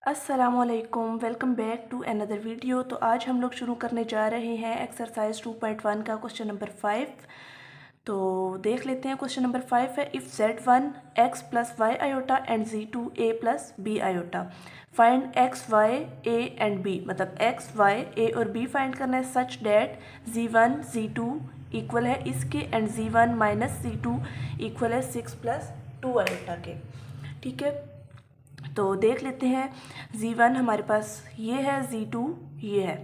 अस्सलामुअलैकुम, welcome back to another video. तो आज हम लोग शुरू करने जा रहे हैं एक्सरसाइज 2.1 का क्वेश्चन नंबर 5। तो देख लेते हैं। क्वेश्चन नंबर 5 है, if Z1 x plus y iota and Z2 a plus b iota find x y a and b। मतलब x y a और b फाइंड करना है such that Z1 Z2 equal है इसके and Z1 minus Z2 equal है 6 plus 2 iota के। ठीक है, तो देख लेते हैं। Z1 हमारे पास ये है, Z2 ये है।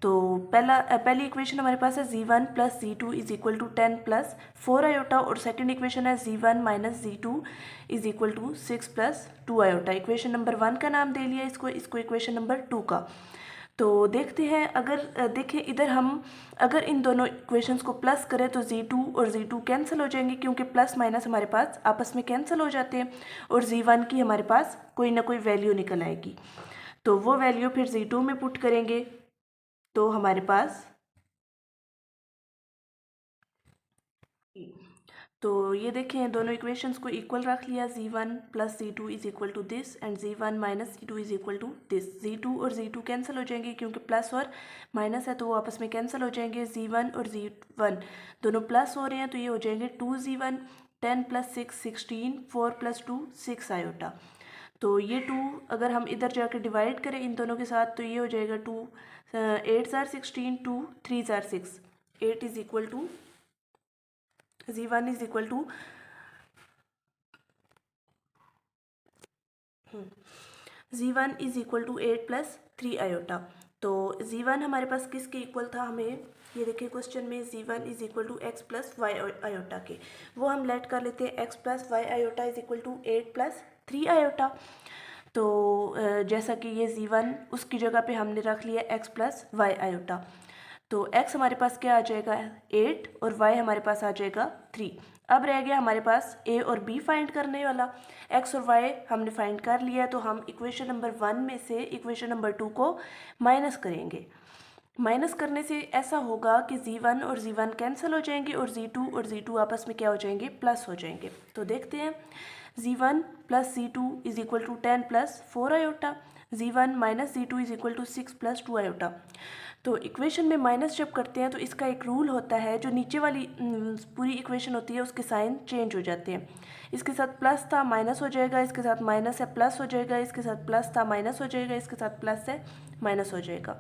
तो पहली इक्वेशन हमारे पास है Z1 plus Z2 is equal to 10 plus 4 iota, और सेकंड इक्वेशन है Z1 minus Z2 is equal to 6 plus 2 iota. Equation number 1 का नाम दे लिया इसको इक्वेशन नंबर 2 का। तो देखते हैं, अगर देखें इधर हम अगर इन दोनों इक्वेशंस को प्लस करें तो Z2 और Z2 कैंसिल हो जाएंगे, क्योंकि प्लस माइनस हमारे पास आपस में कैंसिल हो जाते हैं, और Z1 की हमारे पास कोई ना कोई वैल्यू निकल आएगी। तो वो वैल्यू फिर Z2 में पुट करेंगे तो हमारे पास तो ये देखें, दोनों इक्वेशंस को इक्वल रख लिया। Z1 plus Z2 is equal to this and Z1 minus Z2 is equal to this. Z2 और Z2 कैंसिल हो जाएंगे, क्योंकि प्लस और माइनस है तो वो आपस में कैंसिल हो जाएंगे। Z1 और Z1 दोनों प्लस हो रहे हैं तो ये हो जाएंगे 2Z1। 10 plus 6 16, 4 plus 2 6 iota. तो ये 2 अगर हम इधर जाकर डिवाइड करें इन दोनों के साथ तो ये हो जाएगा 2 8 ज़ार 16, 2 3 ज़ार 6, 8 is equal to Z1 is equal to Z1 is equal to 8 plus 3 iota. तो Z1 हमारे पास किसके इक्वल था, हमें ये देखिए क्वेश्चन में Z1 is equal to x plus y iota के। वो हम लेट कर लेते हैं, x plus y iota is equal to 8 plus 3 iota. तो जैसा कि ये Z1 उसकी जगह पे हमने रख लिया एक्स प्लस वाई आयोटा। तो x हमारे पास क्या आ जाएगा 8 और y हमारे पास आ जाएगा 3। अब रह गया हमारे पास a और b फाइंड करने वाला। x और y हमने फाइंड कर लिया है, तो हम इक्वेशन नंबर 1 में से इक्वेशन नंबर 2 को माइनस करेंगे। माइनस करने से ऐसा होगा कि Z1 और Z1 कैंसिल हो जाएंगे और Z2 आपस में क्या हो जाएंगे, प्लस हो जाएंगे। तो देखते हैं, Z1 plus Z2 is equal to 10 plus 4 iota. Z1 minus Z2 is equal to 6 plus 2 iota. तो इक्वेशन में माइनस जब करते हैं तो इसका एक रूल होता है, जो नीचे वाली पूरी इक्वेशन होती है उसके साइन चेंज हो जाते हैं। इसके साथ प्लस था माइनस हो जाएगा, इसके साथ माइनस है प्लस हो जाएगा, इसके साथ प्लस था माइनस हो जाएगा, इसके साथ प्लस है माइनस हो जाएगा।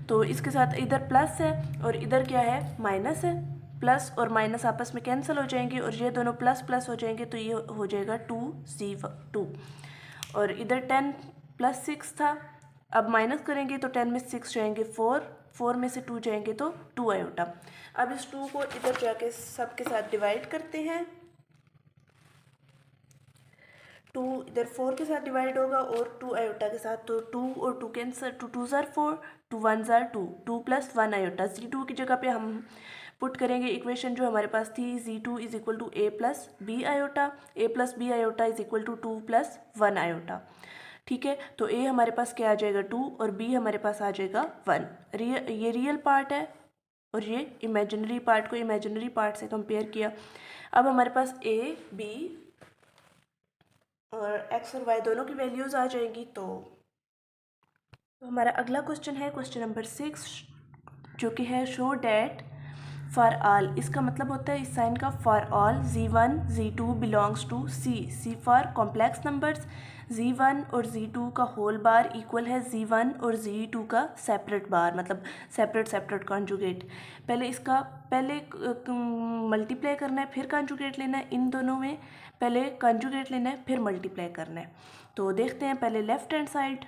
तो इसके साथ इधर प्लस है और इधर क्या है, माइनस है। प्लस और माइनस आपस में कैंसिल हो जाएंगे और ये दोनों प्लस प्लस हो जाएंगे, तो ये हो जाएगा 2Z2। और इधर 10 प्लस 6 था, अब माइनस करेंगे तो 10 में 6 जाएंगे 4, 4 में से 2 जाएंगे तो 2 आयोटा। अब इस 2 को इधर जाके सबके साथ डिवाइड करते हैं। 2 इधर 4 के साथ डिवाइड होगा और 2 आयोटा के साथ, तो 2 और 2 कैंसर, 2 2 ज़ार 4, 2 1 ज़ार 2, 2 प्लस 1 आयोटा। Z2 की जगह पे हम पुट करेंगे इक्वेशन जो हमारे पास थी, Z2 is equal to a plus b iota. a plus b iota is equal to 2 plus 1 iota. ठीक है, तो a हमारे पास क्या आ जाएगा 2 और b हमारे पास आ जाएगा 1। ये रियल पार्ट है और ये इमेजिनरी पार्ट को इमेजिनरी पार्ट से कंपेयर किया। अब हमारे पास a b और x और y दोनों की वैल्यूज़ आ जाएंगी। तो हमारा अगला क्वेश्चन है क्वेश्चन नंबर 6, जो कि है शो डैट फॉर ऑल। इसका मतलब होता है इस साइन का for all Z1 Z2 belongs to C for complex numbers. Z1 और Z2 का होल बार इक्वल है Z1 और Z2 का सेपरेट बार, मतलब सेपरेट सेपरेट कॉन्जुगेट। पहले मल्टीप्लाई करना है फिर कॉन्जुगेट लेना है, इन दोनों में पहले कॉन्जुगेट लेना है फिर मल्टीप्लाई करना है। तो देखते हैं, पहले लेफ्ट हैंड साइड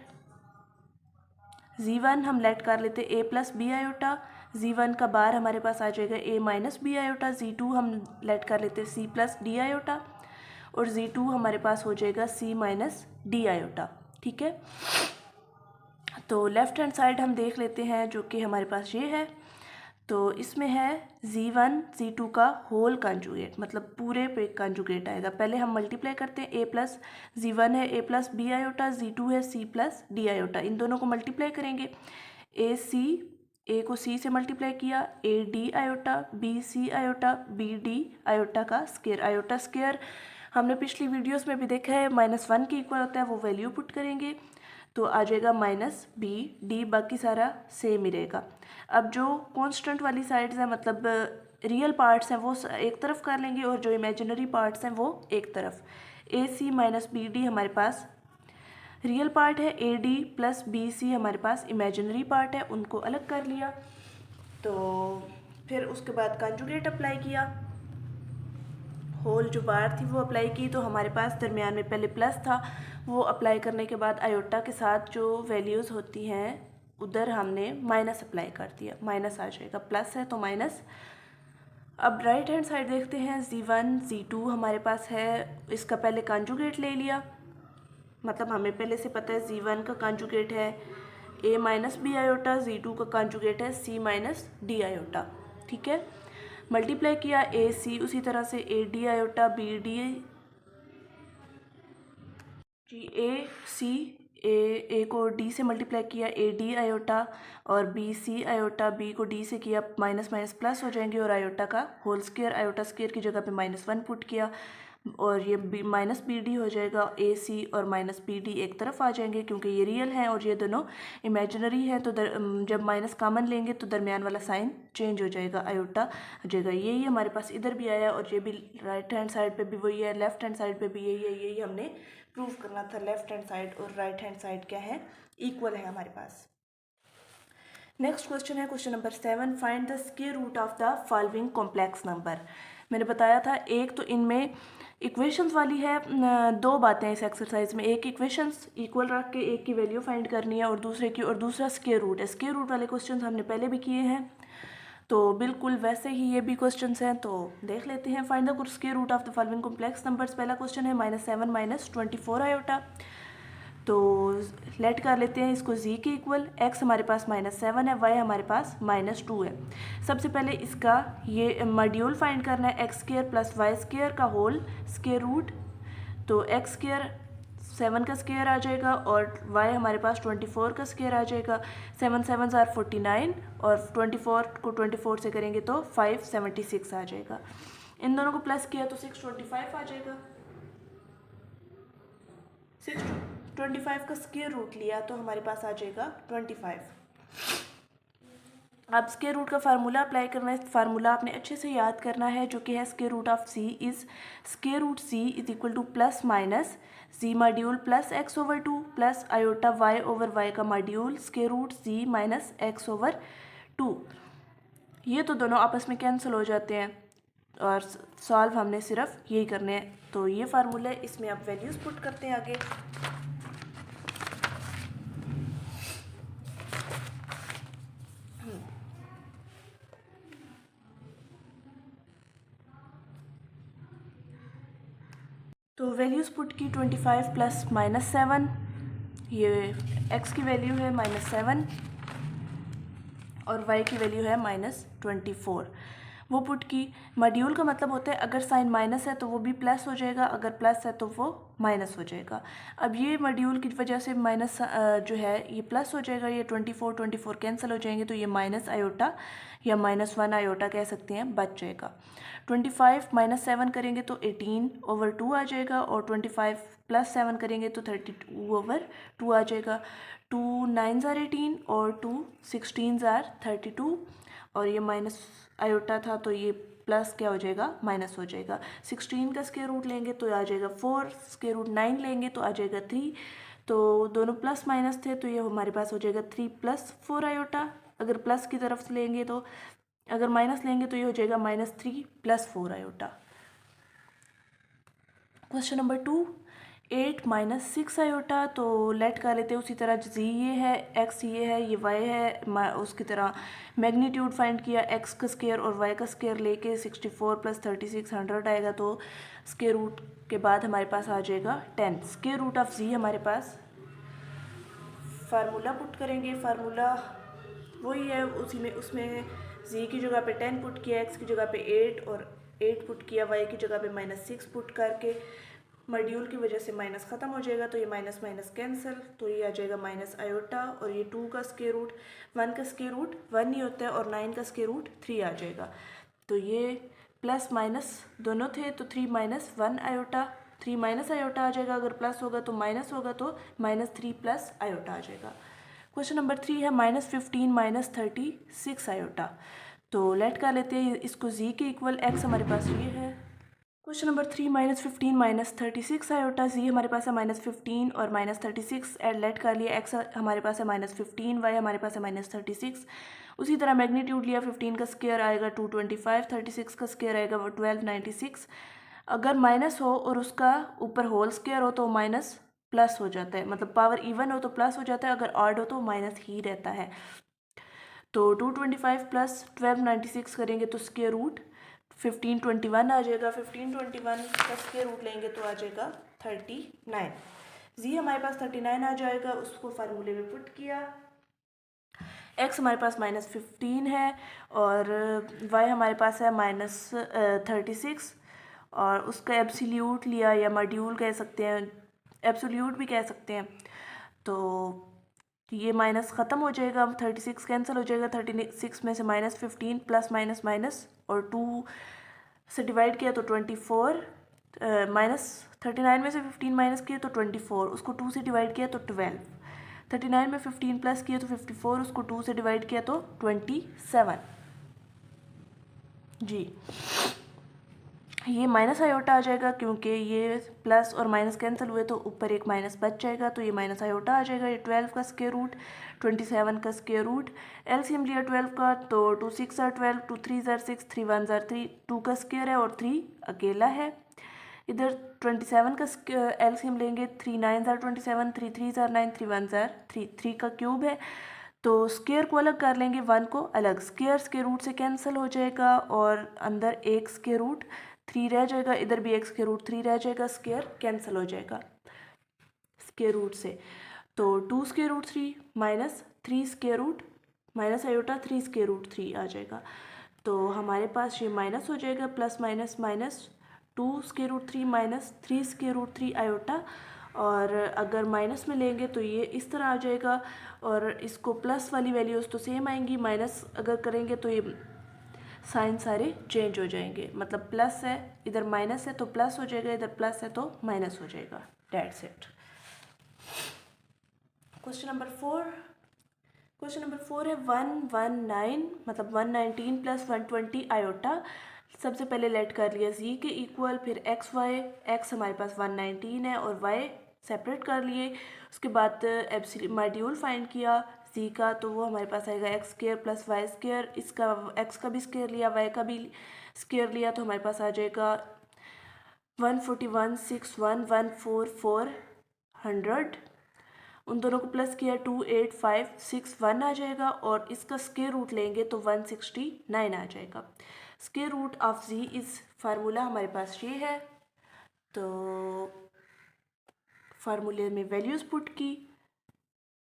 Z1 हम लेट कर लेते a plus b iota. Z1 का बार हमारे पास आ जाएगा a minus B iota. Z2 हम लेट कर लेते c प्लस डी आयोटा और Z2 हमारे पास हो जाएगा c माइनस डी आयोटा। ठीक है, तो लेफ्ट हैंड साइड हम देख लेते हैं, जो कि हमारे पास ये है। तो इसमें है Z1 Z2 का होल कंजुगेट, मतलब पूरे पे कंजुगेट आएगा। पहले हम मल्टीप्लाई करते हैं, a प्लस Z1 है a plus b iota, Z2 है c प्लस डी आयोटा। इन दोनों को मल्टीप्लाई करेंगे, a को c से मल्टीप्लाई किया, a D iota, b c iota, b D iota का स्क्वायर। आयोटा स्क्वायर हमने पिछली वीडियोस में भी देखा है -1 के इक्वल होता है, वो वैल्यू पुट करेंगे तो आ जाएगा -b, बाकी सारा सेम ही रहेगा। अब जो कांस्टेंट वाली साइड्स हैं मतलब रियल पार्ट्स हैं वो एक तरफ कर लेंगे और जो इमेजिनरी पार्ट्स हैं वो एक तरफ। AC माइनस BD हमारे पास रियल पार्ट है, AD प्लस BC हमारे पास इमेजिनरी पार्ट है, उनको अलग कर लिया। तो फिर उसके बाद कंजुगेट अप्लाई किया, होल जो बार थी वो अप्लाई की, तो हमारे पास दरमियान में पहले प्लस था, वो अप्लाई करने के बाद आयोटा के साथ जो वैल्यूज़ होती हैं उधर हमने माइनस अप्लाई कर दिया, माइनस आ जाएगा, प्लस है तो माइनस। अब राइट हैंड साइड देखते हैं, Z1 Z2 हमारे पास है, इसका पहले कंजुगेट ले लिया, मतलब हमें पहले से पता है Z1 का कंजुगेट है A minus B iota, Z2 का कंजुगेट है C माइनस D आयोटा, ठीक है। मल्टीप्लाई किया AC, उसी तरह से AD आयोटा BD, A को D से मल्टीप्लाई किया AD आयोटा, और BC आयोटा B को D से किया, माइनस माइनस प्लस हो जाएंगे, और आयोटा का होल स्क्वायर, आयोटा स्क्वायर की जगह पे -1 पुट किया, और ये माइनस BD हो जाएगा, AC और माइनस BD एक तरफ आ जाएंगे क्योंकि ये रियल हैं और ये दोनों इमेजिनरी हैं। तो जब माइनस कॉमन लेंगे तो दरमियान वाला साइन चेंज हो जाएगा, आयोटा हो जाएगा। यही हमारे पास इधर भी आया, और ये भी राइट हैंड साइड पे भी वही है, लेफ्ट हैंड साइड पे भी यही है। यही हमने प्रूव करना था, लेफ्ट हैंड साइड और राइट हैंड साइड क्या है, इक्वल है हमारे पास। नेक्स्ट क्वेश्चन है question number 7, find the square root of the following complex number. मैंने बताया था एक तो इनमें इक्वेशंस वाली है, दो बातें इस एक्सरसाइज में, एक इक्वेशंस इक्वल रख के एक की वैल्यू फाइंड करनी है और दूसरा स्क्वायर रूट है। स्क्वायर रूट वाले क्वेश्चन हमने पहले भी किए हैं, तो बिल्कुल वैसे ही ये भी क्वेश्चंस हैं, तो देख लेते हैं। Find the square root of the following complex numbers. पहला क्वेश्चन है -7 माइनस 24 आयोटा, तो लेट कर लेते हैं इसको z के इक्वल। x हमारे पास -7 है, y हमारे पास -2 है। सबसे पहले इसका ये मॉड्यूल फाइंड करना है, x square plus y square का होल स्क्वायर रूट, तो x स्क्वायर 7 का स्क्वायर आ जाएगा और y हमारे पास 24 का स्क्वायर आ जाएगा। 7 7 आर 49 और 24 को 24 से करेंगे तो 576 आ जाएगा। इन दोनों को प्लस किया तो 625 आ जाएगा। 625 का स्क्वायर रूट लिया तो हमारे पास आ जाएगा 25। अब स्क्वायर रूट का फार्मूला अप्लाई करना है। फार्मूला आपने अच्छे से याद करना है, जो कि है square root of c is square root c is equal to plus minus z module plus x over 2 plus iota y over y का module square root z minus x over 2। ये तो दोनों आपस में कैंसिल हो जाते हैं और सॉल्व हमने सिर्फ यही करने हैं। तो ये फार्मूला है, इसमें आप वैल्यूज पुट करते हैं आगे। तो वैल्यूज पुट की 25 प्लस -7, ये x की वैल्यू है -7 और y की वैल्यू है -24, वो पुट की। मॉड्यूल का मतलब होता है अगर साइन माइनस है तो वो भी प्लस हो जाएगा, अगर प्लस है तो वो माइनस हो जाएगा। अब ये मॉड्यूल की वजह से माइनस जो है ये प्लस हो जाएगा, ये 24 कैंसिल हो जाएंगे, तो ये माइनस आयोटा या -1 आयोटा कह सकते हैं बच जाएगा। 25 -7 करेंगे तो 18 ओवर 2 आ जाएगा, और 25 प्लस 7 करेंगे तो 32 ओवर 2 आ जाएगा। 2 9s आर 18 और 2 16s आर 32, और ये माइनस आयोटा था तो ये प्लस क्या हो जाएगा, माइनस हो जाएगा। 16 का स्क्वायर रूट लेंगे तो आ जाएगा 4, स्क्वायर रूट 9 लेंगे तो आ जाएगा 3, तो दोनों प्लस माइनस थे तो ये हमारे पास हो जाएगा 3 + 4 आयोटा। अगर प्लस की तरफ से लेंगे तो, अगर माइनस लेंगे तो ये हो जाएगा -3 + 4 आयोटा। क्वेश्चन नंबर 2, 8 - 6 आयोटा, तो लेट कर लेते हैं उसी तरह। z ये है, x ये है, ये y है, उसकी तरह मैग्नीट्यूड फाइंड किया, x का स्क्वायर और y का स्क्वायर लेके 64 + 36 100 आएगा, तो स्क्वायर रूट के बाद हमारे पास आ जाएगा 10। स्क्वायर रूट ऑफ z हमारे पास फार्मूला पुट करेंगे, फार्मूला वही है उसी में, उसमें z की जगह पे 10 पुट किया, x की जगह पे 8 और 8 पुट किया, y की जगह पे -6 पुट करके मॉड्यूल की वजह से माइनस ख़त्म हो जाएगा, तो ये माइनस माइनस कैंसिल, तो ये आ जाएगा माइनस आयोटा, और ये 2 का स्क्वायर रूट, 1 का स्क्वायर रूट 1 ही होता है, और 9 का स्क्वायर रूट 3 आ जाएगा। तो ये प्लस माइनस दोनों थे, तो 3 - 1 आयोटा 3 माइनस आयोटा आ जाएगा, अगर प्लस होगा तो माइनस होगा तो -3 प्लस आयोटा आ जाएगा। क्वेश्चन नंबर 3 है -15 -36 आयोटा। तो लेट कर लेते हैं इसको z के इक्वल, x हमारे पास ये है। क्वेश्चन नंबर 3 -15 -36 आयोटा, z हमारे पास है -15 और -36 एड लेट कर लिया, x हमारे पास है -15, y हमारे पास है -36। उसी तरह मैग्नीट्यूड लिया, 15 का स्क्वायर आएगा 225, 36 का स्क्वायर आएगा 1296। अगर माइनस हो और उसका ऊपर होल स्क्वायर हो तो माइनस प्लस हो जाता है, मतलब पावर इवन हो तो प्लस हो जाता है, अगर ऑड हो तो माइनस ही रहता है। तो 225 प्लस 1296 करेंगे तो स्क्वायर रूट 1521 आ जाएगा। 1521 का स्क्वायर रूट लेंगे तो आ जाएगा 39। जी हमारे पास 39 आ जाएगा, उसको फार्मूले में पुट किया। एक्स हमारे पास -15 है और वाई हमारे पास है -36 और उसका एब्सोल्यूट लिया या मॉड्यूल कह सकते हैं, एब्सोल्यूट भी कह सकते हैं। तो ये माइनस ख़त्म हो जाएगा, अब 36 कैंसिल हो जाएगा, 36 में से -15 प्लस माइनस माइनस और 2 से डिवाइड किया तो 24, -39 में से 15 माइनस किया तो 24, उसको 2 से डिवाइड किया तो 12, 39 में 15 प्लस किया तो 54, उसको 2 से डिवाइड किया तो 27। जी ये माइनस आयोटा आ जाएगा, क्योंकि ये प्लस और माइनस कैंसिल हुए तो ऊपर एक माइनस बच जाएगा, तो ये माइनस आयोटा आ जाएगा। ये 12 का स्क्वायर रूट 27 का स्क्वायर रूट, एलसीएम लिया 12 का तो 2 6 are 12, 2 3 are 6, 3 1 are 3, 2 का स्क्वायर है और 3 अकेला है। इधर 27 का एलसीएम लेंगे, 3 9 are 27, 3 3 are 9, 3 1 are 3, 3 का क्यूब है, तो स्क्वायर को अलग कर लेंगे, 1 को अलग, स्क्वायर स्क्वायर रूट से कैंसिल हो जाएगा और अंदर एक स्क्वायर रूट 3 रह जाएगा, इधर भी एक स्क्वायर रूट 3 रह जाएगा, स्क्वायर कैंसिल हो जाएगा स्क्वायर रूट से। तो 2 square root 3 minus 3 square root minus iota 3 square root 3 आ जाएगा। तो हमारे पास ये माइनस हो जाएगा, plus minus minus 2 square root 3 minus 3 square root 3 iota, और अगर माइनस में लेंगे तो ये इस तरह आ जाएगा, और इसको प्लस वाली वैल्यूज़ तो सेम आएंगी, माइनस अगर करेंगे तो ये साइन सारे चेंज हो जाएंगे, मतलब प्लस है इधर माइनस है तो प्लस हो जाएगा, इधर प्लस है तो माइनस हो जाएगा, that's it. Question number 4, question number 4 है 119 मतलब 119 प्लस 120 आयोटा। सबसे पहले लेट कर लिया z के इक्वल, फिर एक्स वाई, एक्स हमारे पास 119 है और y सेपरेट कर लिए, उसके बाद एब्सोल्यूट मॉड्यूल फाइंड किया z का, तो वो हमारे पास आएगा x square plus y square, इसका x का भी स्क्वायर लिया, y का भी स्क्वायर लिया, तो हमारे पास आ जाएगा 14161144100, उन दोनों को प्लस किया 28561 आ जाएगा, और इसका स्क्वायर रूट लेंगे तो 169 आ जाएगा। स्क्वायर रूट ऑफ z इस फार्मूला हमारे पास ये है, तो फार्मूले में वैल्यूज़ पुट की,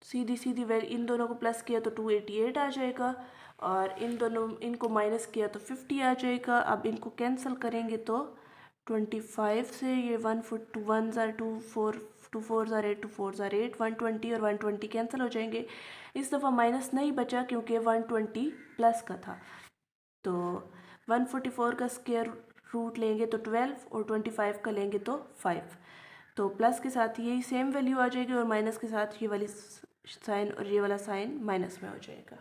सीधी सीधी इन दोनों को प्लस किया तो 288 आ जाएगा, और इनको माइनस किया तो 50 आ जाएगा। अब इनको कैंसिल करेंगे तो 25 से ये 1 foot 2 1s are 2 4 2 4s are 8 2 4s are 8, 120 और 120 कैंसिल हो जाएंगे। इस दफ़ा माइनस नहीं बचा क्योंकि 120 प्लस का था, तो 144 का स्क्वायर रूट लेंगे तो 12 और 25 का लेंगे तो 5, तो प्लस के साथ यही सेम वैल्यू आ जाएगी और माइनस के साथ ये वाली साइन और ये वाला साइन माइनस में हो जाएगा।